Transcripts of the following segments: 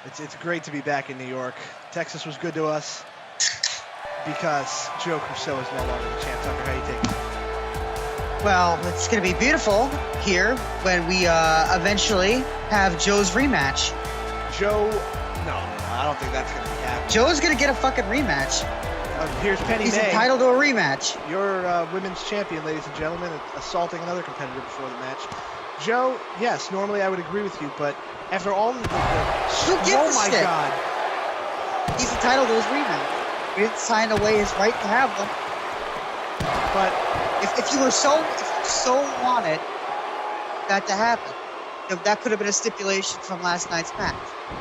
It's great to be back in New York. Texas was good to us because Joe Crusoe is no longer the champ. Tucker, how you take it? Well, it's going to be beautiful here when we eventually have Joe's rematch. Joe, no, I don't think that's going to be happening. Joe's going to get a fucking rematch. Here's Penny He's May. entitled to a rematch. Your women's champion, ladies and gentlemen, assaulting another competitor before the match. Joe, yes, normally I would agree with you, but after all of the Who gives oh a my shit? God. He's entitled to his rematch. We didn't sign away his right to have one. But if you so wanted that to happen, that could have been a stipulation from last night's match.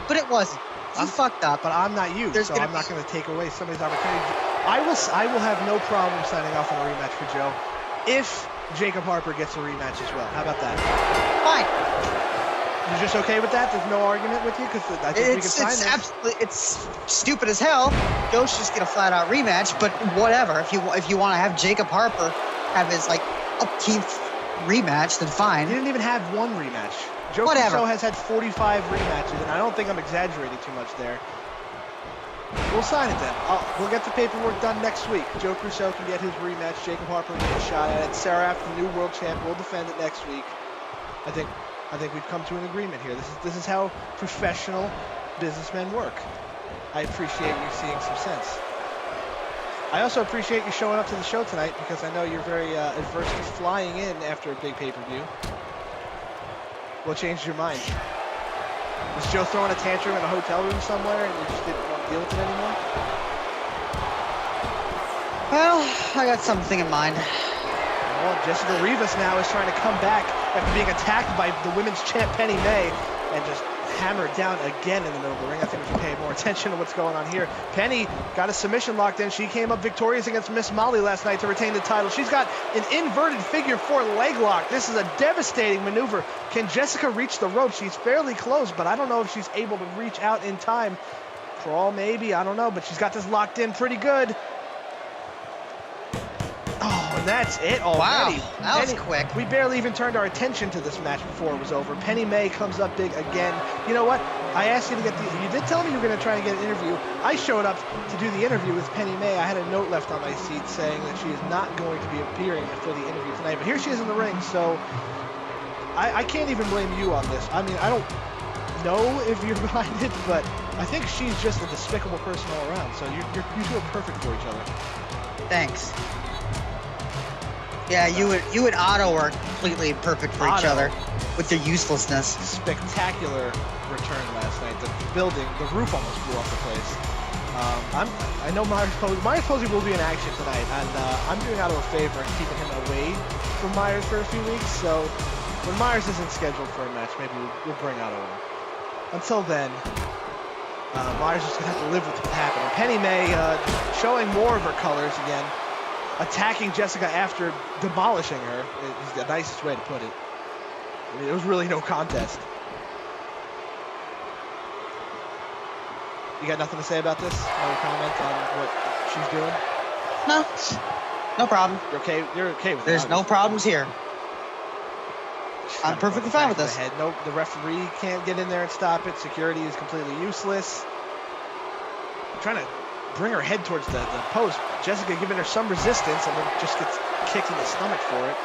But it wasn't. You fucked up. But I'm not you, so I'm not going to take away somebody's opportunity. I will have no problem signing off on a rematch for Joe if Jacob Harper gets a rematch as well. How about that? Fine. You're just okay with that? There's no argument with you? Because I think we can sign this. Absolutely, it's stupid as hell. Joe should just get a flat-out rematch, but whatever. If you want to have Jacob Harper have his, like, upteenth rematch, then fine. He didn't even have one rematch. Joe Crusoe has had 45 rematches, and I don't think I'm exaggerating too much there. We'll sign it then. We'll get the paperwork done next week. Joe Crusoe can get his rematch. Jacob Harper will get a shot at it. Sarah, after the new world champ, will defend it next week. I think we've come to an agreement here. This is how professional businessmen work. I appreciate you seeing some sense. I also appreciate you showing up to the show tonight because I know you're very adverse to flying in after a big pay-per-view. What changed your mind? Was Joe throwing a tantrum in a hotel room somewhere and you just didn't want to deal with it anymore? Well, I got something in mind. Well, Jessica Rivas now is trying to come back after being attacked by the women's champ Penny May and just hammered down again in the middle of the ring. I think we should pay more attention to what's going on here. Penny got a submission locked in. She came up victorious against Miss Molly last night to retain the title. She's got an inverted figure 4 leg lock. This is a devastating maneuver. Can Jessica reach the rope? She's fairly close, but I don't know if she's able to reach out in time. Crawl maybe, I don't know, but she's got this locked in pretty good. Oh, and that's it already. Wow, that was quick. We barely even turned our attention to this match before it was over. Penny May comes up big again. You know what? I asked you to get you did tell me you were going to try and get an interview. I showed up to do the interview with Penny May. I had a note left on my seat saying that she is not going to be appearing for the interview tonight. But here she is in the ring, so I can't even blame you on this. I mean, I don't know if you're behind it, but I think she's just a despicable person all around. So you two are perfect for each other. Thanks. Yeah, you and Otto are completely perfect for each other with their uselessness. Spectacular return last night. The roof almost blew off the place. I know Meyers Posey will be in action tonight, and I'm doing Otto a favor and keeping him away from Meyers for a few weeks. So when Meyers isn't scheduled for a match, maybe we'll bring Otto in. Until then, Meyers is going to have to live with what's happening. Penny May showing more of her colors again. Attacking Jessica after demolishing her is the nicest way to put it. I mean, it was really no contest. You got nothing to say about this? No comment on what she's doing? No problem. You're okay with it? There's no problems here. I'm perfectly fine with this. No, the referee can't get in there and stop it. Security is completely useless. I'm trying to bring her head towards the post. Jessica giving her some resistance and then just gets kicked in the stomach for it.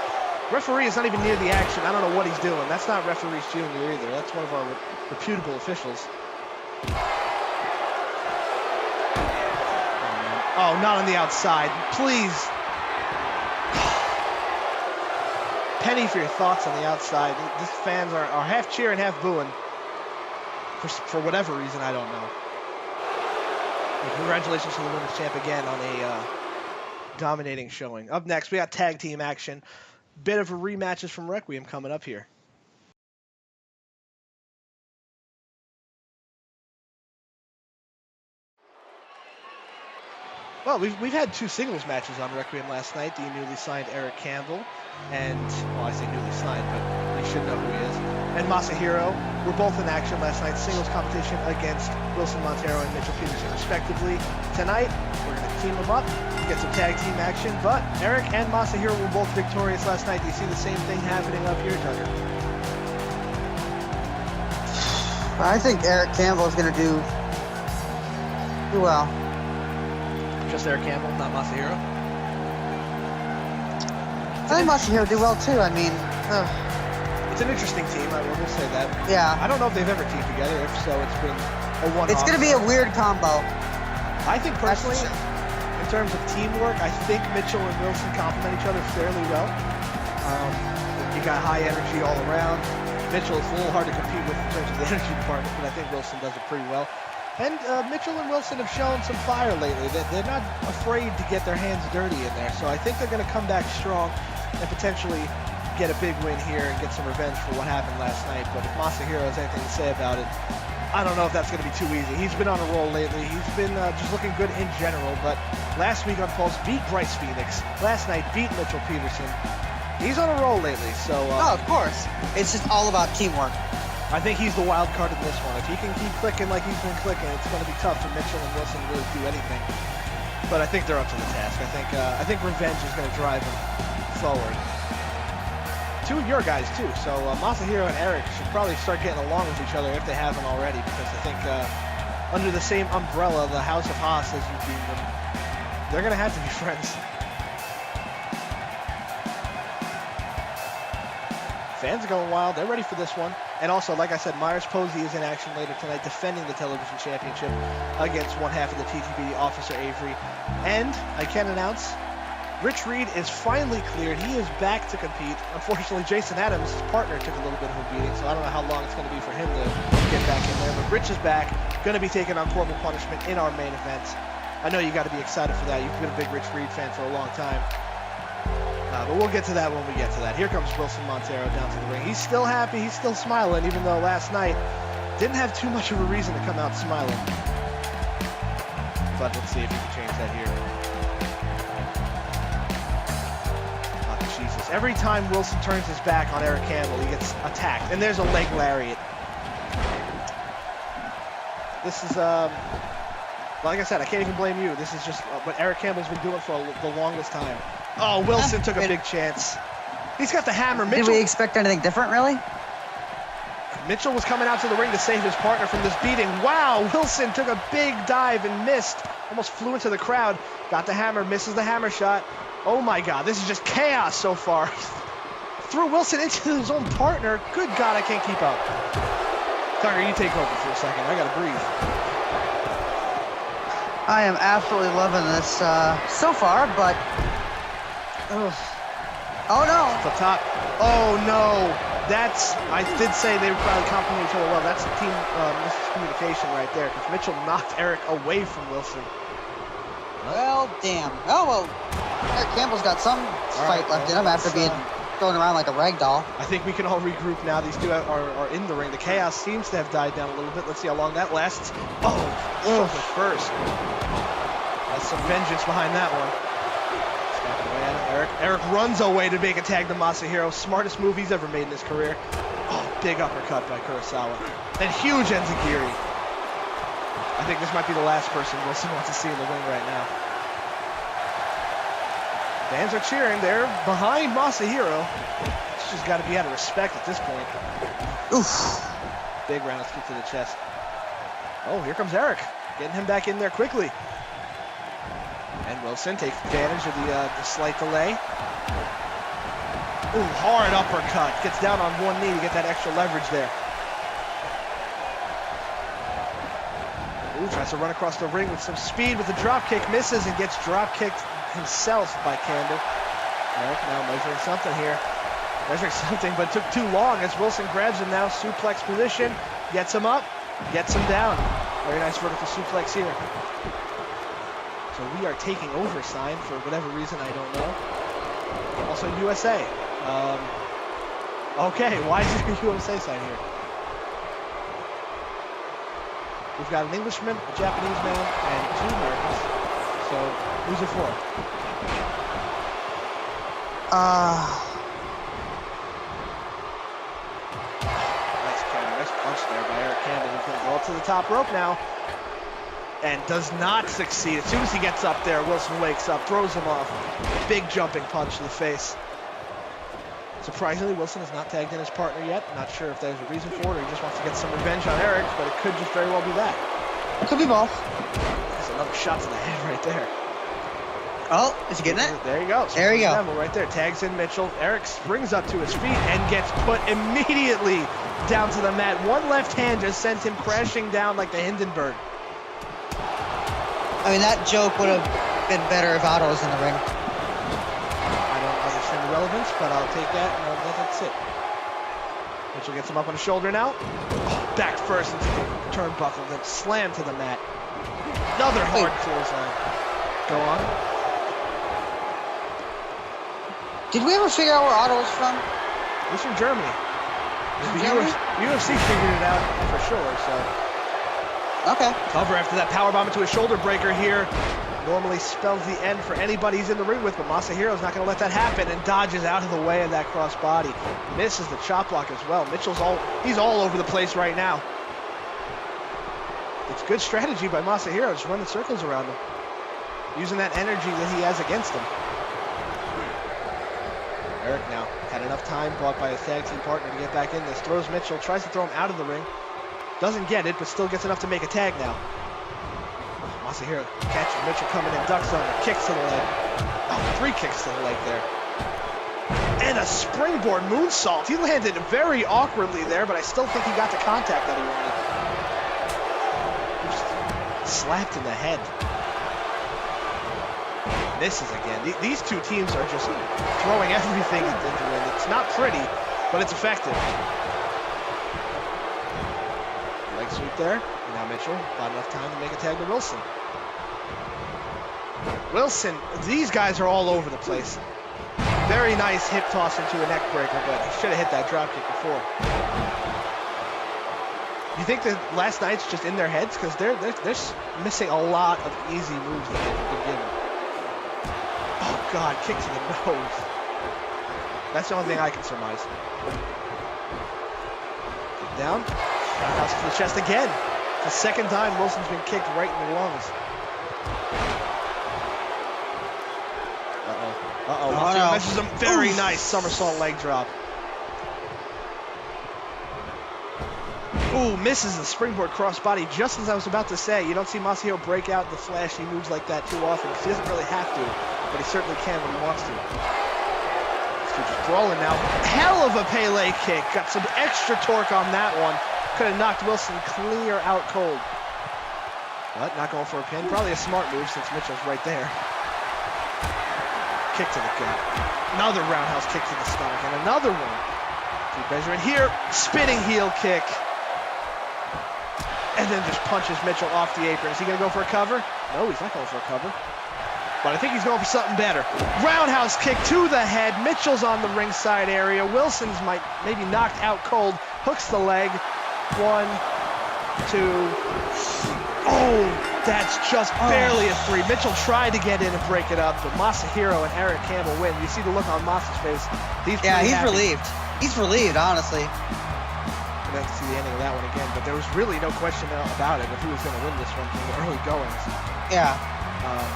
Referee is not even near the action. I don't know what he's doing. That's not referee junior either. That's one of our reputable officials. Oh, not on the outside. Please. Penny, for your thoughts on the outside. These fans are half cheering, half booing. For whatever reason, I don't know. Congratulations to the women's champ again on a dominating showing. Up next, we got tag team action. Bit of a rematches from Requiem coming up here. Well, we've had 2 singles matches on Requiem last night. The newly signed Eric Campbell and, well, I say newly signed, but you should know who he is. And Masahiro were both in action last night. Singles competition against Wilson Montero and Mitchell Peterson, respectively. Tonight, we're going to team them up, get some tag team action. But Eric and Masahiro were both victorious last night. Do you see the same thing happening up here, Tucker? But I think Eric Campbell is going to do well. Just Eric Campbell, not Masahiro? I think Masahiro will do well too. I mean, it's an interesting team. I will say that. Yeah. I don't know if they've ever teamed together. If so, it's been a one-off. It's going to be a weird combo. I think personally, in terms of teamwork, I think Mitchell and Wilson complement each other fairly well. You got high energy all around. Mitchell is a little hard to compete with in terms of the energy department, but I think Wilson does it pretty well. And Mitchell and Wilson have shown some fire lately. They're not afraid to get their hands dirty in there. So I think they're going to come back strong and potentially get a big win here and get some revenge for what happened last night. But if Masahiro has anything to say about it, I don't know if that's going to be too easy. He's been on a roll lately. He's been just looking good in general. But last week on Pulse, beat Bryce Phoenix. Last night, beat Mitchell Peterson. He's on a roll lately. So of course. It's just all about teamwork. I think he's the wild card in this one. If he can keep clicking like he's been clicking, it's going to be tough for Mitchell and Wilson to really do anything. But I think they're up to the task. I think revenge is going to drive them forward. Two of your guys too. So Masahiro and Eric should probably start getting along with each other if they haven't already, because I think under the same umbrella, the House of Haas, as you deem them, they're going to have to be friends. Fans are going wild. They're ready for this one. And also, like I said, Meyers Posey is in action later tonight defending the television championship against one half of the TTB, Officer Avery. And I can announce, Rich Reed is finally cleared. He is back to compete. Unfortunately, Jason Adams, his partner, took a little bit of a beating, so I don't know how long it's going to be for him to get back in there. But Rich is back, going to be taking on Corporal punishment in our main event. I know you got to be excited for that. You've been a big Rich Reed fan for a long time. But we'll get to that when we get to that. Here comes Wilson Montero down to the ring. He's still happy. He's still smiling, even though last night didn't have too much of a reason to come out smiling. But let's see if he can change that here. Oh, Jesus. Every time Wilson turns his back on Eric Campbell, he gets attacked. And there's a leg lariat. This is, like I said, I can't even blame you. This is just what Eric Campbell's been doing for the longest time. Oh, Wilson took a big chance. He's got the hammer. Did we expect anything different, really? Mitchell was coming out to the ring to save his partner from this beating. Wow, Wilson took a big dive and missed. Almost flew into the crowd. Got the hammer, misses the hammer shot. Oh my God, this is just chaos so far. Threw Wilson into his own partner. Good God, I can't keep up. Tucker, you take over for a second. I gotta breathe. I am absolutely loving this so far, but... Oh no! The top. Oh no! I did say they would probably complement each other well. That's team miscommunication right there, because Mitchell knocked Eric away from Wilson. Well, damn. Oh well, Eric Campbell's got some fight left in him after being thrown around like a rag doll. I think we can all regroup now. These two are in the ring. The chaos seems to have died down a little bit. Let's see how long that lasts. Oh, first. That's some vengeance behind that one. Eric runs away to make a tag to Masahiro. Smartest move he's ever made in his career. Oh, big uppercut by Kurosawa. And huge enzigiri. I think this might be the last person Wilson wants to see in the ring right now. Fans are cheering. They're behind Masahiro. It's just got to be out of respect at this point. Oof. Big round kick to the chest. Oh, here comes Eric. Getting him back in there quickly. And Wilson takes advantage of the slight delay. Ooh, hard uppercut. Gets down on one knee to get that extra leverage there. Ooh, tries to run across the ring with some speed with the drop kick. Misses and gets drop kicked himself by Campbell. Eric now measuring something here. Measuring something, but took too long as Wilson grabs him now. Suplex position. Gets him up. Gets him down. Very nice vertical suplex here. So we are taking over sign for whatever reason, I don't know. Also USA. Okay, why is there a USA sign here? We've got an Englishman, a Japanese man, and 2 Americans. So who's it for? Nice punch there by Eric Campbell. He's going to go up to the top rope now. And does not succeed. As soon as he gets up there, Wilson wakes up, throws him off. Big jumping punch to the face. Surprisingly, Wilson has not tagged in his partner yet. Not sure if there's a reason for it or he just wants to get some revenge on Eric, but it could just very well be that. It could be both. That's another shot to the head right there. Oh, is he getting it? There you go. There you go. Devil right there. Tags in Mitchell. Eric springs up to his feet and gets put immediately down to the mat. One left hand just sent him crashing down like the Hindenburg. I mean, that joke would have been better if Otto was in the ring. I don't understand the relevance, but I'll take that and that's it. Mitchell gets him up on the shoulder now. Oh, back first into the turnbuckle, then slam to the mat. Another hard clothesline. Go on. Did we ever figure out where Otto was from? He's from Germany. Germany? UFC figured it out for sure, so. Okay. Cover after that powerbomb into a shoulder breaker here. Normally spells the end for anybody he's in the ring with, but Masahiro's not going to let that happen and dodges out of the way of that cross body. Misses the chop block as well. Mitchell's he's all over the place right now. It's good strategy by Masahiro, just running circles around him. Using that energy that he has against him. Eric now had enough time, bought by his tag team partner to get back in this. Throws Mitchell, tries to throw him out of the ring. Doesn't get it, but still gets enough to make a tag now. Masahiro catches Mitchell coming in, ducks on him, kicks to the leg. Oh, 3 kicks to the leg there. And a springboard moonsault. He landed very awkwardly there, but I still think he got the contact that he wanted. Just slapped in the head. Misses again. These two teams are just throwing everything into it. It's not pretty, but it's effective. Leg sweep there. And now Mitchell got enough time to make a tag to Wilson. Wilson, these guys are all over the place. Very nice hip toss into a neck breaker, but he should have hit that drop kick before. You think that last night's just in their heads? Because they're missing a lot of easy moves that they've been given. Oh God, kick to the nose. That's the only thing I can surmise. Kick down. Roundhouse to the chest again. The second time Wilson's been kicked right in the lungs. Uh-oh. No. This is a very nice somersault leg drop. Ooh, misses the springboard crossbody just as I was about to say. You don't see Masahiro break out the flashy moves like that too often because he doesn't really have to, but he certainly can when he wants to. This dude's just brawling now. Hell of a Pele kick. Got some extra torque on that one. Could have knocked Wilson clear out cold. But not going for a pin. Probably a smart move since Mitchell's right there. Kick to the gut. Another roundhouse kick to the stomach and another one. Keep measuring here. Spinning heel kick. And then just punches Mitchell off the apron. Is he going to go for a cover? No, he's not going for a cover. But I think he's going for something better. Roundhouse kick to the head. Mitchell's on the ringside area. Wilson's maybe knocked out cold. Hooks the leg. 1, 2. Oh, that's just barely a 3. Mitchell tried to get in and break it up, but Masahiro and Eric Campbell win. You see the look on Masa's face. He's happy. Relieved. He's relieved, honestly. We'll have to see the ending of that one again, but there was really no question about it of who was going to win this one from the early goings. Yeah.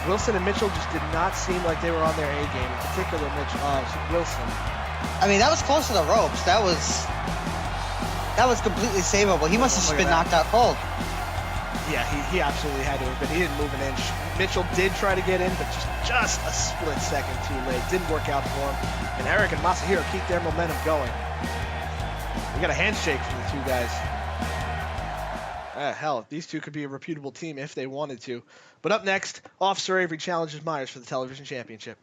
Wilson and Mitchell just did not seem like they were on their A game, in particular Wilson. I mean, that was close to the ropes. That was completely savable. He must have just been knocked out cold. Yeah, he absolutely had to have been. He didn't move an inch. Mitchell did try to get in, but just a split second too late. Didn't work out for him. And Eric and Masahiro keep their momentum going. We got a handshake from the two guys. Hell, these two could be a reputable team if they wanted to. But up next, Officer Avery challenges Meyers for the Television Championship.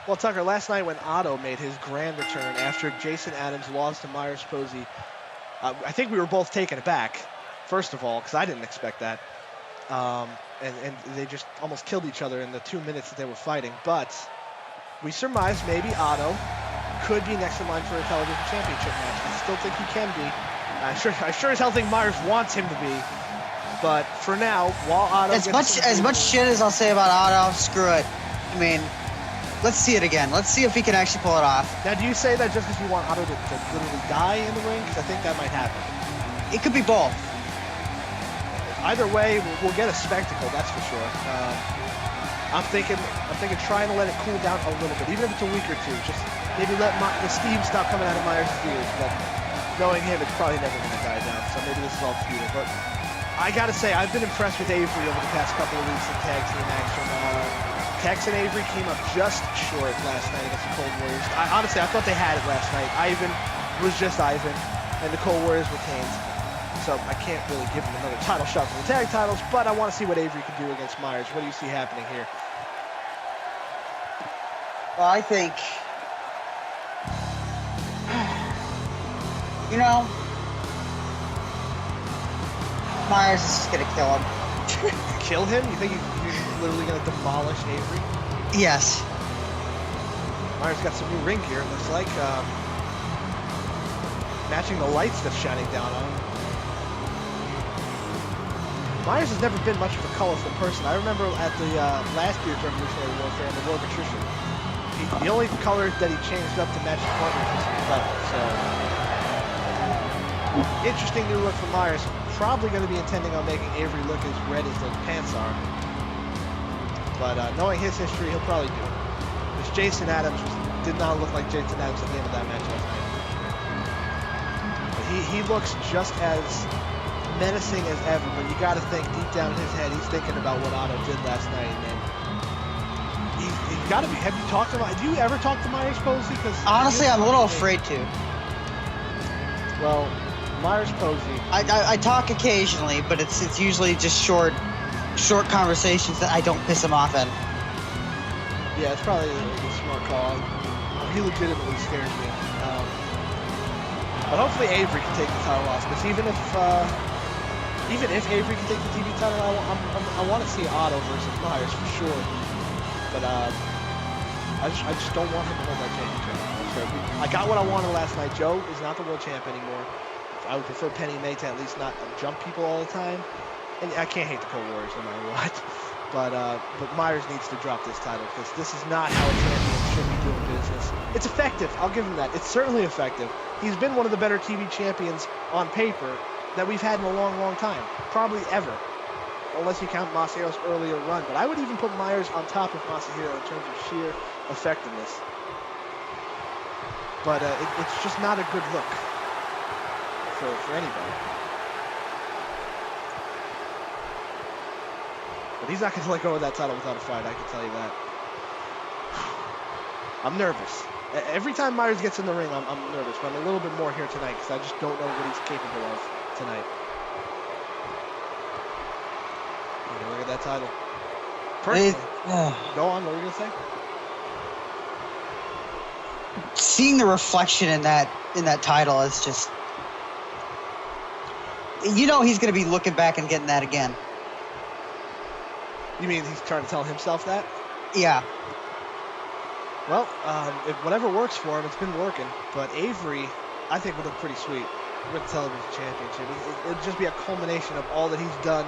Well, Tucker, last night when Otto made his grand return after Jason Adams lost to Meyers Posey, I think we were both taken aback, first of all, because I didn't expect that. And they just almost killed each other in the 2 minutes that they were fighting. But we surmised maybe Otto could be next in line for a television championship match. I still think he can be. I sure as hell think Meyers wants him to be. But for now, while Otto as much shit as I'll say about Otto, screw it. I mean, let's see it again. Let's see if he can actually pull it off. Now, do you say that just because you want Otto to literally die in the ring? Because I think that might happen. It could be both. either way, we'll get a spectacle, that's for sure. I'm thinking trying to let it cool down a little bit, even if it's a week or two. Just maybe let the steam stop coming out of Meyers' ears. But knowing him, it's probably never going to die down. So maybe this is all futile. But I got to say, I've been impressed with Avery over the past couple of weeks in tag team action. Tex and Avery came up just short last night against the Cold Warriors. Honestly, I thought they had it last night. Ivan was just Ivan, and the Cold Warriors retained. So I can't really give him another title shot for the tag titles, but I want to see what Avery can do against Meyers. What do you see happening here? Well, I think, you know, Meyers is just going to kill him. Kill him? You think he's literally going to demolish Avery? Yes. Meyers got some new ring gear, it looks like. Matching the lights that's shining down on him. Meyers has never been much of a colorful person. I remember at the last year's Revolutionary Warfare and the War of Attrition, the only color that he changed up to match his partners was red. So, interesting new look for Meyers. Probably going to be intending on making Avery look as red as those pants are. But knowing his history, he'll probably do it. Because Jason Adams did not look like Jason Adams at the end of that match last night. But he looks just as menacing as ever, but you got to think deep down in his head, he's thinking about what Otto did last night, and he's got to be. Have you talked to him? Do you ever talk to Meyers Posey? Because honestly, I'm a little afraid to. Well, Meyers Posey. I talk occasionally, but it's usually just short conversations that I don't piss him off in. Yeah, it's probably a smart call. He legitimately scares me. But hopefully Avery can take the title off, because even if Avery can take the TV title, I want to see Otto versus Meyers for sure. But I just don't want him to hold that championship. I got what I wanted last night. Joe is not the world champ anymore. I would prefer Penny May to at least not jump people all the time. And I can't hate the Cold Warriors no matter what. But Meyers needs to drop this title, because this is not how a champion should be doing business. It's effective. I'll give him that. It's certainly effective. He's been one of the better TV champions on paper that we've had in a long, long time. Probably ever. Unless you count Masahiro's earlier run. But I would even put Meyers on top of Masahiro in terms of sheer effectiveness. But it's just not a good look for anybody. But he's not going to let go of that title without a fight, I can tell you that. I'm nervous. Every time Meyers gets in the ring, I'm nervous. But I'm a little bit more here tonight, because I just don't know what he's capable of tonight. Look at that title. Personally, go on, what were you going to say? Seeing the reflection in that title is just... You know he's going to be looking back and getting that again. You mean he's trying to tell himself that? Yeah. Well, if whatever works for him, it's been working. But Avery, I think, would look pretty sweet with the television championship. It'd just be a culmination of all that he's done.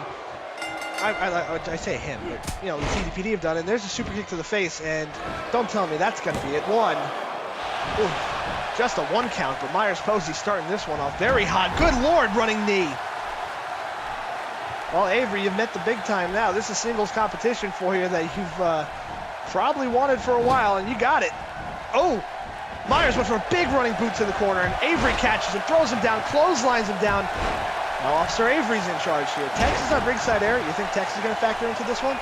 I say him, but the CDPD have done it. And there's a super kick to the face, and don't tell me that's going to be it. One. Ooh, just a one count, but Meyers Posey starting this one off very hot. Good Lord, running knee. Well, Avery, you've met the big time now. This is singles competition for you that you've probably wanted for a while, and you got it. Oh, Meyers went for a big running boot to the corner, and Avery catches him, throws him down, clotheslines him down. Now Officer Avery's in charge here. Tex is on ringside area. You think Tex is going to factor into this one?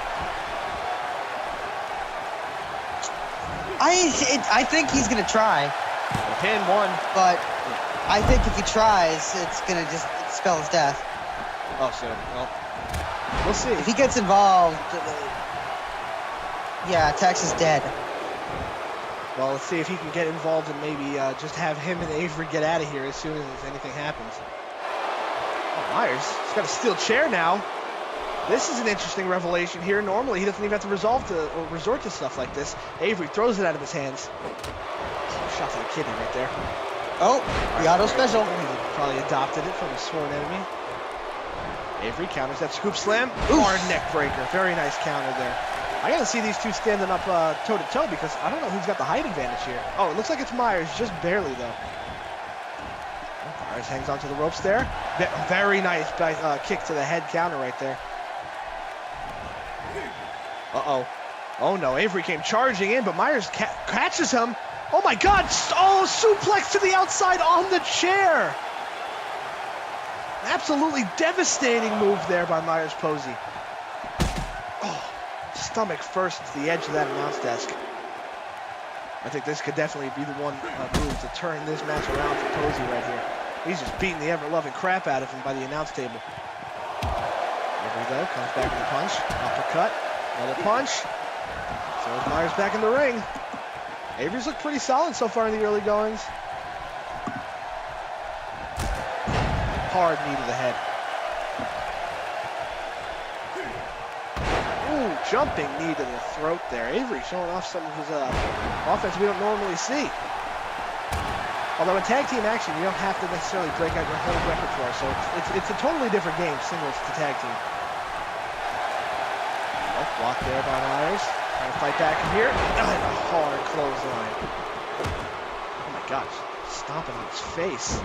I think he's going to try. Pin one. But I think if he tries, it's going to just spell his death. Oh, so, well, we'll see. If he gets involved, yeah, Tex is dead. Well, let's see if he can get involved and maybe just have him and Avery get out of here as soon as anything happens. Oh, Meyers, he's got a steel chair now. This is an interesting revelation here. Normally, he doesn't even have to resort to stuff like this. Avery throws it out of his hands. Shot to the kidney right there. Oh, the auto special. He probably adopted it from his sworn enemy. Avery counters that scoop slam. Hard neck breaker. Very nice counter there. I gotta see these two standing up toe-to-toe, because I don't know who's got the height advantage here. Oh, it looks like it's Meyers, just barely though. Myers hangs onto the ropes there. Very nice kick to the head counter right there. Uh-oh. Oh no, Avery came charging in, but Myers catches him. Oh my God, oh, suplex to the outside on the chair. Absolutely devastating move there by Meyers Posey. Oh, stomach first to the edge of that announce desk. I think this could definitely be the one move to turn this match around for Posey right here. He's just beating the ever-loving crap out of him by the announce table. There we go, comes back with a punch, uppercut, another punch. So is Myers back in the ring. Avery's looked pretty solid so far in the early goings. Hard knee to the head. Ooh, jumping knee to the throat there. Avery showing off some of his offense we don't normally see. Although in tag team action, you don't have to necessarily break out your whole repertoire, so it's a totally different game, singles to tag team. Oh, blocked there by Myers. Trying to fight back in here. And a hard clothesline. Oh my gosh, stomping on his face.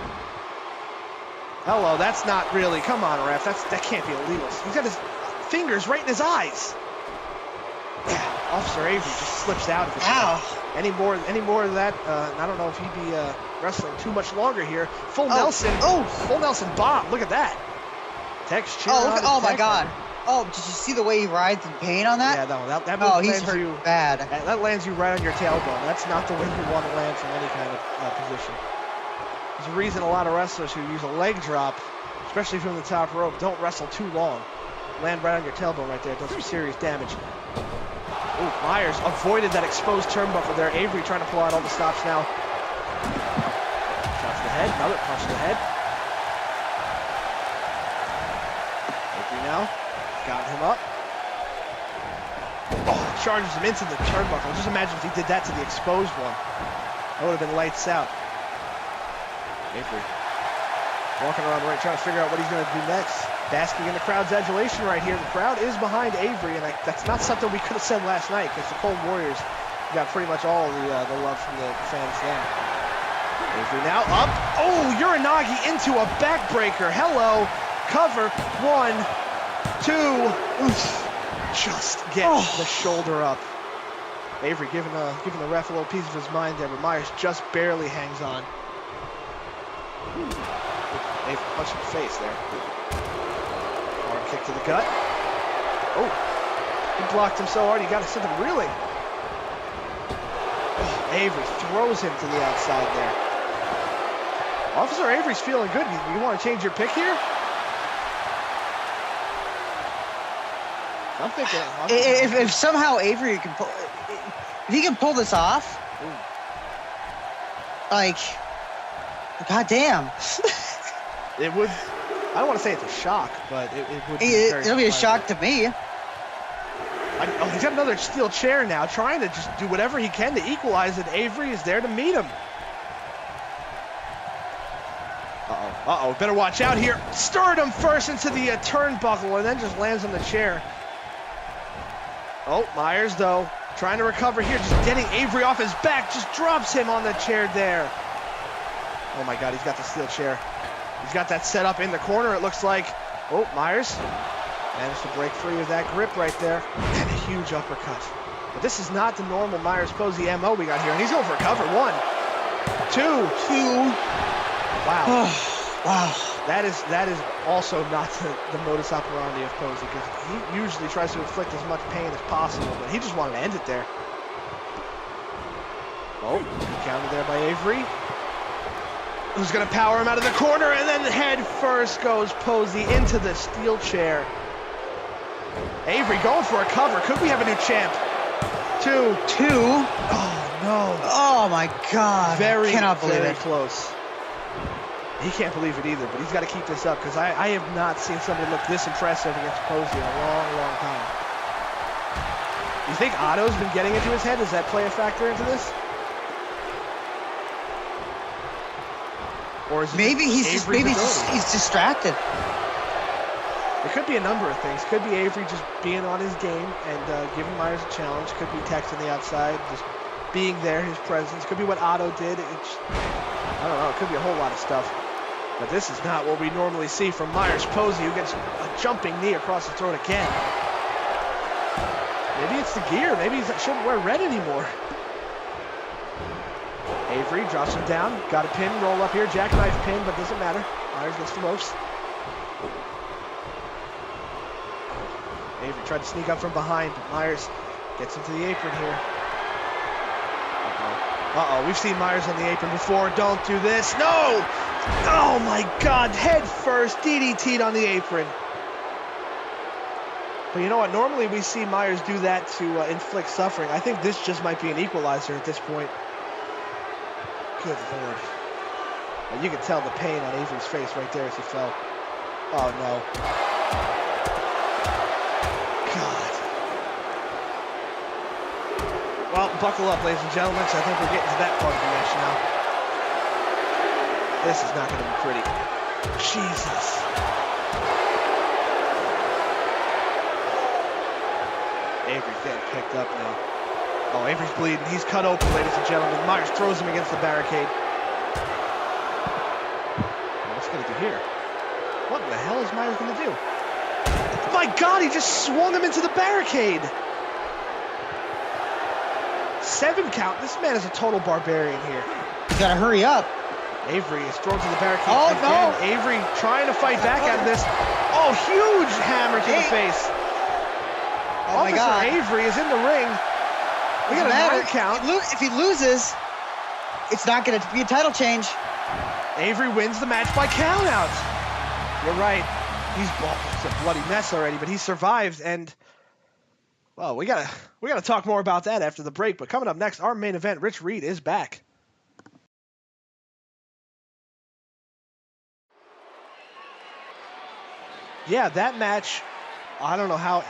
Hello, that's not really, come on, ref, that can't be illegal. He's got his fingers right in his eyes. Yeah, Officer Avery just slips out of it. Ow. Any more of that, I don't know if he'd be wrestling too much longer here. Full Nelson. Oh, full Nelson bomb. Look at that. Tex cheering on. Oh my God. Oh, did you see the way he writes in pain on that? Yeah, no, that move he's hurt you bad. That lands you right on your tailbone. That's not the way you want to land from any kind of position. There's a reason a lot of wrestlers who use a leg drop, especially from the top rope, don't wrestle too long. Land right on your tailbone right there. It does some serious damage. Ooh, Myers avoided that exposed turnbuckle there. Avery trying to pull out all the stops now. Shot to the head. Another punch to the head. Avery now. Got him up. Oh, charges him into the turnbuckle. Just imagine if he did that to the exposed one. That would have been lights out. Avery walking around the ring, trying to figure out what he's going to do next. Basking in the crowd's adulation right here. The crowd is behind Avery, and that's not something we could have said last night, because the Cold Warriors got pretty much all the love from the fans then. Avery now up. Oh, Uranagi into a backbreaker. Hello. Cover. 1, 2. Oof. Just gets the shoulder up. Avery giving the ref a little piece of his mind there, but Myers just barely hangs on. Avery punch in the face there. Hard kick to the gut. Oh, he blocked him so hard he got something reeling. Oh, Avery throws him to the outside there. Officer Avery's feeling good. You want to change your pick here? I'm thinking. If somehow Avery can pull, if he can pull this off, like, goddamn. It would. I don't want to say it's a shock, but it would. It'll be a shock to me. He's got another steel chair now, trying to just do whatever he can to equalize it. Avery is there to meet him. Uh-oh, better watch out here. Stirred him first into the turnbuckle and then just lands on the chair. Oh, Myers, though, trying to recover here, just getting Avery off his back, just drops him on the chair there. Oh my God, he's got the steel chair. He's got that set up in the corner, it looks like. Oh, Myers managed to break free of that grip right there. And a huge uppercut. But this is not the normal Meyers Posey MO we got here. And he's going for a cover. 1, 2. Wow. Wow. That is also not the modus operandi of Posey, because he usually tries to inflict as much pain as possible, but he just wanted to end it there. Oh, good counter there by Avery. Who's going to power him out of the corner, and then head first goes Posey into the steel chair. Avery going for a cover. Could we have a new champ? 2. Oh, no. Oh, my God. I cannot believe very it. Close. He can't believe it either, but he's got to keep this up, because I have not seen somebody look this impressive against Posey in a long, long time. You think Otto's been getting into his head? Does that play a factor into this? Or is it maybe he's distracted. It could be a number of things. Could be Avery just being on his game and giving Myers a challenge. Could be Tex on the outside, just being there, his presence. Could be what Otto did. I don't know. It could be a whole lot of stuff. But this is not what we normally see from Meyers Posey, who gets a jumping knee across the throat again. Maybe it's the gear. Maybe he shouldn't wear red anymore. Avery drops him down. Got a pin, roll up here. Jackknife pin, but doesn't matter. Meyers gets the ropes. Avery tried to sneak up from behind, but Meyers gets into the apron here. Uh-oh, we've seen Meyers on the apron before. Don't do this. No! Oh my God, head first, DDT'd on the apron. But you know what? Normally we see Meyers do that to inflict suffering. I think this just might be an equalizer at this point. Good Lord. And you can tell the pain on Avery's face right there as he fell. Oh no. God. Well, buckle up, ladies and gentlemen, because I think we're getting to that part of the match now. This is not going to be pretty. Jesus. Avery getting picked up now. Oh, Avery's bleeding. He's cut open, ladies and gentlemen. Meyers throws him against the barricade. What's he going to do here? What the hell is Meyers going to do? Oh my God, he just swung him into the barricade. 7 count. This man is a total barbarian here. You gotta hurry up. Avery is thrown to the barricade again. No. Avery trying to fight back out of this. Oh, huge hammer to the face. Oh my God. Officer Avery is in the ring. We got a 9 count. If he loses, it's not going to be a title change. Avery wins the match by count out. You're right. He's a bloody mess already, but he survived. And well, we gotta talk more about that after the break. But coming up next, our main event, Rich Reed is back. Yeah, that match, I don't know how.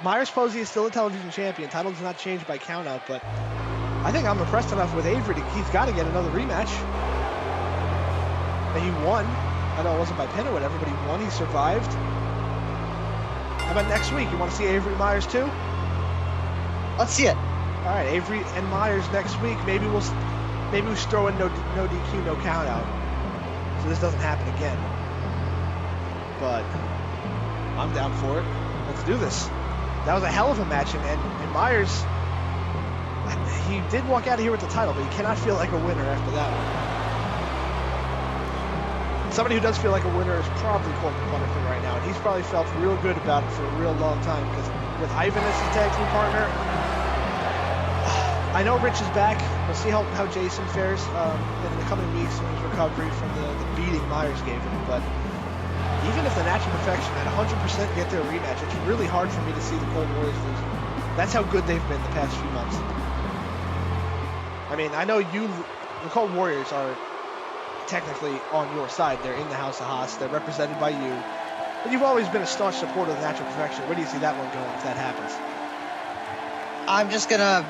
Meyers Posey is still a television champion. Title does not change by countout, but I think I'm impressed enough with Avery. He's got to get another rematch. And he won. I know it wasn't by pin or whatever, but he won. He survived. How about next week? You want to see Avery Meyers too? Let's see it. All right, Avery and Meyers next week. Maybe we'll throw in no DQ, no countout, so this doesn't happen again. But I'm down for it. Let's do this. That was a hell of a match, and Meyers, he did walk out of here with the title, but he cannot feel like a winner after that one. Somebody who does feel like a winner is probably Corporal right now, and he's probably felt real good about it for a real long time, because with Ivan as his tag team partner, I know Rich is back. We'll see how Jason fares in the coming weeks in his recovery from the beating Meyers gave him, but even if the Natural Perfection at 100% get their rematch, it's really hard for me to see the Cold Warriors losing. That's how good they've been the past few months. I mean, I know the Cold Warriors are technically on your side. They're in the House of Haas. They're represented by you. But you've always been a staunch supporter of the Natural Perfection. Where do you see that one going if that happens? I'm just going to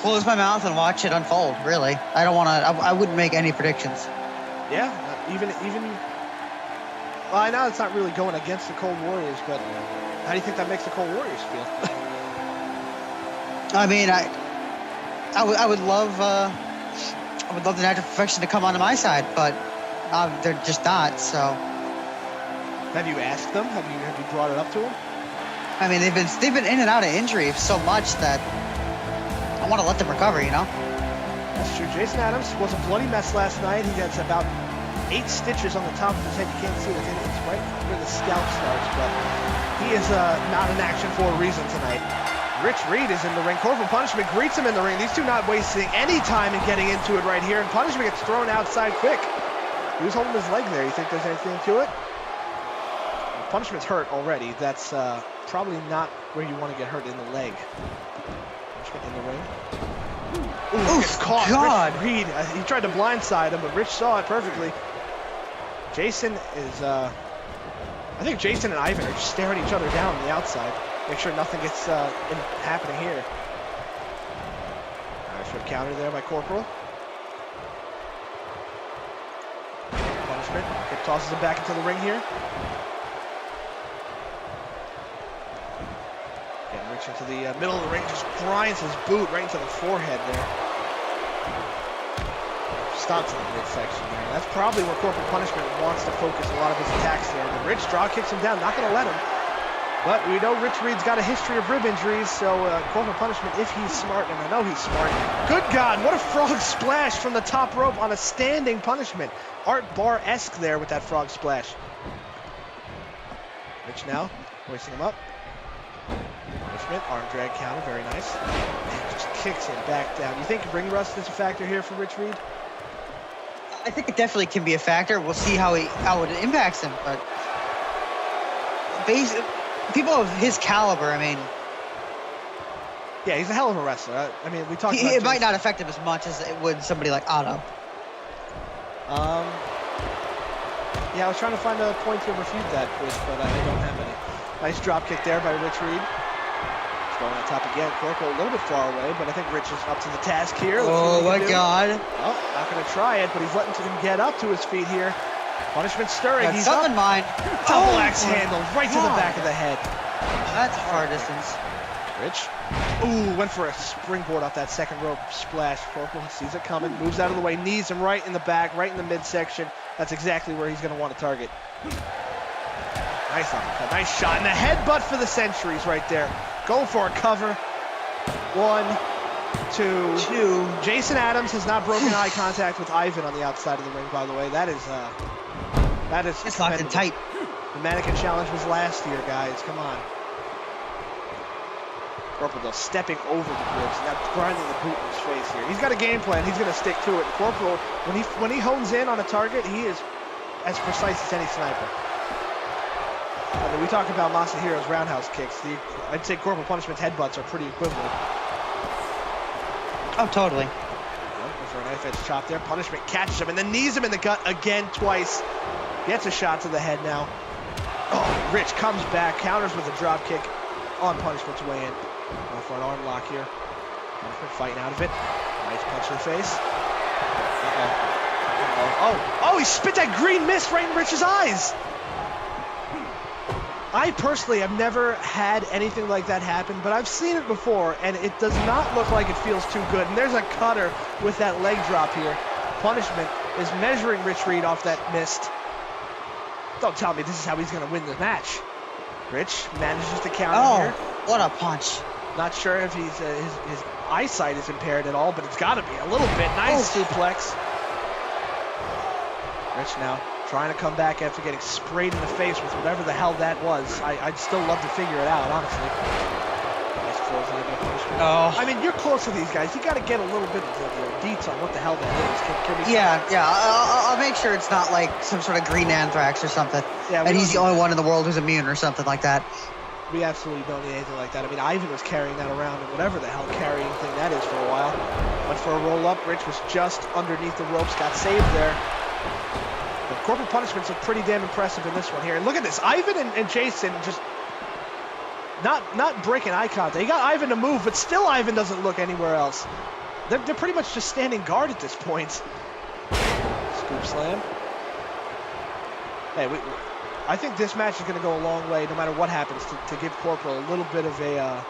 close my mouth and watch it unfold, really. I don't want to, I wouldn't make any predictions. Yeah, even well, I know it's not really going against the Cold Warriors, but how do you think that makes the Cold Warriors feel? I mean, I would love the Natural Perfection to come onto my side, but they're just not. So, have you asked them? Have you brought it up to them? I mean, they've been in and out of injury so much that I want to let them recover. You know. That's true. Jason Adams was a bloody mess last night. He has about 8 stitches on the top of his head. You can't see it. It's right where the scalp starts, but he is not in action for a reason tonight. Rich Reed is in the ring. Corporal Punishment greets him in the ring. These two not wasting any time in getting into it right here, and Punishment gets thrown outside quick. He was holding his leg there. You think there's anything to it? Punishment's hurt already. That's probably not where you want to get hurt, in the leg. Punishment in the ring. Ooh, gets caught. God. Rich Reed, he tried to blindside him, but Rich saw it perfectly. Jason is, I think Jason and Ivan are just staring each other down on the outside. Make sure nothing gets happening here. Nice for a counter there by Corporal. Punishment. It tosses him back into the ring here. Getting Rich into the middle of the ring, just grinds his boot right into the forehead there. stops in the midsection there. That's probably where Corporal Punishment wants to focus a lot of his attacks there. But Rich draw kicks him down, not going to let him. But we know Rich Reed's got a history of rib injuries, so Corporal Punishment, if he's smart, and I know he's smart. Good God, what a frog splash from the top rope on a standing Punishment. Art Bar-esque there with that frog splash. Rich now, hoisting him up. Punishment, arm drag counter, very nice. And just kicks him back down. You think ring rust is a factor here for Rich Reed? I think it definitely can be a factor. We'll see how it impacts him, but people of his caliber, I mean, yeah, he's a hell of a wrestler. I mean, we talked about it might not affect him as much as it would somebody like Otto. Yeah, I was trying to find a point to refute that with, but I don't have any. Nice drop kick there by Rich Reed. He's going on top again. Corporal a little bit far away, but I think Rich is up to the task here. Oh my God! Oh, not going to try it, but he's letting him get up to his feet here. Punishment stirring. He's up in mind. Double axe handle right to the back of the head. That's far distance. Rich. Ooh, went for a springboard off that second rope splash. Corporal sees it coming, moves out of the way, knees him right in the back, right in the midsection. That's exactly where he's going to want to target. Nice uppercut, nice shot, and the headbutt for the centuries right there. Go for a cover. 1, 2. Jason Adams has not broken eye contact with Ivan on the outside of the ring, by the way. That is it's locked in tight. The mannequin challenge was last year, guys. Come on. Corporal though stepping over the ropes, now grinding the boot in his face here. He's got a game plan. He's going to stick to it. Corporal, when he hones in on a target, he is as precise as any sniper. I mean, we talk about Masahiro's roundhouse kicks. I'd say Corporal Punishment's headbutts are pretty equivalent. Oh, totally. Go for a knife edge chop there. Punishment catches him and then knees him in the gut again twice. Gets a shot to the head now. Oh, Rich comes back, counters with a drop kick on Punishment's way in. Going for an arm lock here. Punishment fighting out of it. Nice punch to the face. Oh, he spit that green mist right in Rich's eyes. I personally have never had anything like that happen, but I've seen it before, and it does not look like it feels too good. And there's a cutter with that leg drop here. Punishment is measuring Rich Reed off that mist. Don't tell me this is how he's going to win the match. Rich manages to counter here. What a punch. Not sure if he's his eyesight is impaired at all, but it's got to be a little bit. Nice suplex. Rich now trying to come back after getting sprayed in the face with whatever the hell that was. I'd still love to figure it out, honestly. Nice closing in by Punishment. Oh. I mean, you're close to these guys. You got to get a little bit of the deets on what the hell that is. Can we I'll make sure it's not like some sort of green anthrax or something. Yeah, and he's the only one in the world who's immune or something like that. We absolutely don't need anything like that. I mean, Ivan was carrying that around and whatever the hell carrying thing that is for a while. Went for a roll-up. Rich was just underneath the ropes. Got saved there. But Corporal Punishments look pretty damn impressive in this one here. And look at this. Ivan and Jason just not breaking eye contact. They got Ivan to move, but still Ivan doesn't look anywhere else. They're pretty much just standing guard at this point. Scoop slam. Hey, I think this match is going to go a long way, no matter what happens, to give Corporal a little bit of a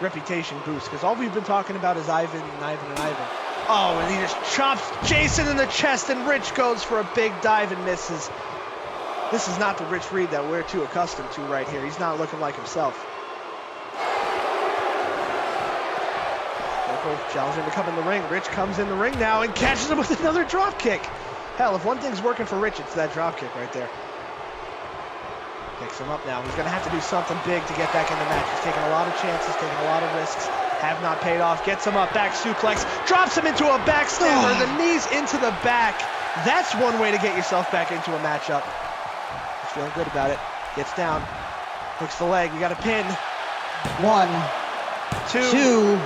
reputation boost. Because all we've been talking about is Ivan and Ivan and Ivan. Oh, and he just chops Jason in the chest, and Rich goes for a big dive and misses. This is not the Rich Reed that we're too accustomed to right here. He's not looking like himself. Corporal challenging him to come in the ring. Rich comes in the ring now and catches him with another drop kick. Hell, if one thing's working for Rich, it's that drop kick right there. Picks him up now. He's going to have to do something big to get back in the match. He's taking a lot of chances, taking a lot of risks. Have not paid off. Gets him up, back suplex, drops him into a backstabber, the knees into the back. That's one way to get yourself back into a matchup. He's feeling good about it. Gets down, hooks the leg. We got a pin. 1, 2.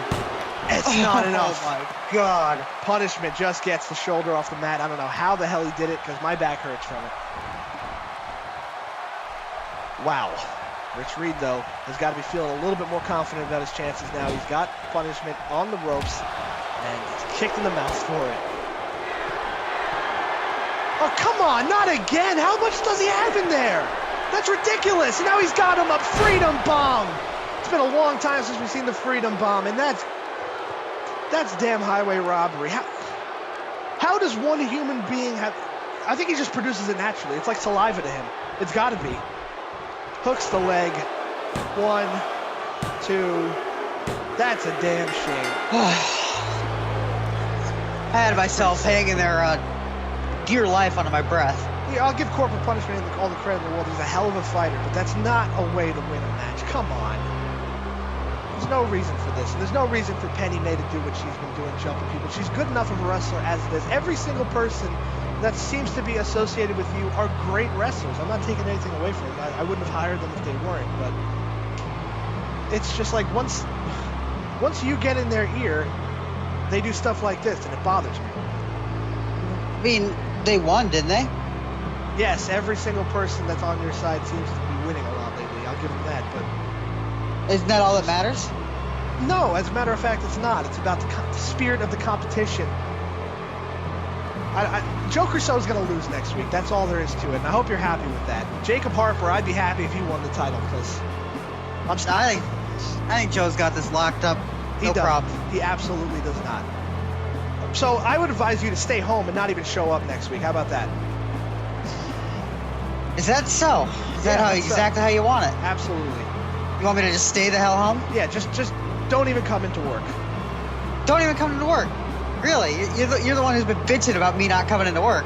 It's not enough. Oh my God. Punishment just gets the shoulder off the mat. I don't know how the hell he did it because my back hurts from it. Wow. Rich Reed, though, has got to be feeling a little bit more confident about his chances now. He's got Punishment on the ropes, and he's kicked in the mouth for it. Oh, come on, not again. How much does he have in there? That's ridiculous. And now he's got him up. Freedom Bomb. It's been a long time since we've seen the Freedom Bomb, and that's damn highway robbery. How does one human being have... I think he just produces it naturally. It's like saliva to him. It's got to be. Hooks the leg. 1, 2. That's a damn shame. I had myself hanging there dear life under my breath. Yeah, I'll give Corporal punishment all the credit in the world. He's a hell of a fighter, but that's not a way to win a match. Come on. There's no reason for this. And there's no reason for Penny May to do what she's been doing, jumping people. She's good enough of a wrestler as it is. Every single person that seems to be associated with you are great wrestlers. I'm not taking anything away from them. I wouldn't have hired them if they weren't, but it's just like once you get in their ear, they do stuff like this, and it bothers me. I mean, they won, didn't they? Yes, every single person that's on your side seems to be winning a lot lately. I'll give them that, but... Isn't that all that matters? No, as a matter of fact, it's not. It's about the spirit of the competition. Joe Crusoe is going to lose next week. That's all there is to it, and I hope you're happy with that. Jacob Harper, I'd be happy if he won the title, because... I think Joe's got this locked up. No problem. He absolutely does not. So I would advise you to stay home and not even show up next week. How about that? Is that so? Is that exactly how you want it? Absolutely. You want me to just stay the hell home? Yeah, just don't even come into work. Don't even come into work? Really? You're the one who's been bitching about me not coming into work.